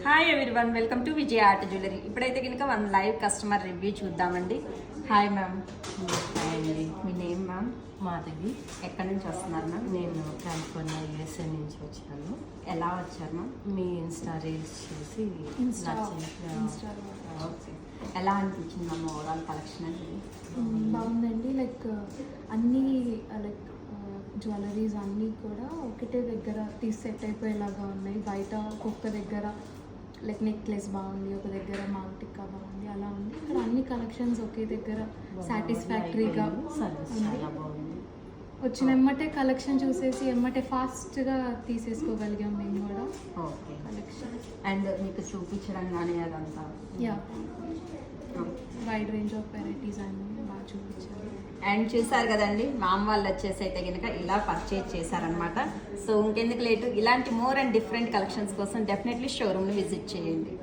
Hi everyone, welcome to Vijaya art jewellery. ఇప్పుడైతే కనుక one live customer review చూద్దామండి. Hi ma'am. Hi అండి. మీ name ma'am? Madhavi. ఎక్కడి నుంచి వస్తున్నారు మ్యామ్? నేను కాలిఫోర్నియా USA నుంచి వచ్చాను. ఎలా వచ్చారు మ్యామ్? మీ ఇన్స్టా రీల్స్ చూసి ఓకే. ఎలా అనిపించింది మ్యామ్ ఓవరాల్ కలెక్షన్ అనేది? బాగుందండి. లైక్ అన్నీ లైక్ జ్యువెలరీస్ అన్నీ కూడా ఒకటే దగ్గర తీసి సెట్ అయిపోయేలాగా ఉన్నాయి. బయట ఒక్కొక్క దగ్గర లైక్ నెక్లెస్ బాగుంది, ఒక దగ్గర మాంటికా బాగుంది, అలా ఉంది. ఇక్కడ అన్ని కలెక్షన్స్ ఒకే దగ్గర సాటిస్ఫాక్టరీగా చాలా బాగుంది. వచ్చిన ఎమ్మటే కలెక్షన్ చూసేసి ఎమ్మటే ఫాస్ట్గా తీసేసుకోగలిగాం మేము కూడా ఓకే. కలెక్షన్. అండ్ మీకు చూపించడం కానీ అదంతా yeah, wide range of varieties అన్నీ బాగా చూపించారు. అండ్ చూసారు కదండి, మా అమ్మ వాళ్ళు వచ్చేసి అయితే కనుక ఇలా పర్చేజ్ చేశారనమాట. సో ఇంకెందుకు లేటు, ఇలాంటి మోర్ అండ్ డిఫరెంట్ కలెక్షన్స్ కోసం డెఫినెట్లీ షోరూమ్ని విజిట్ చేయండి.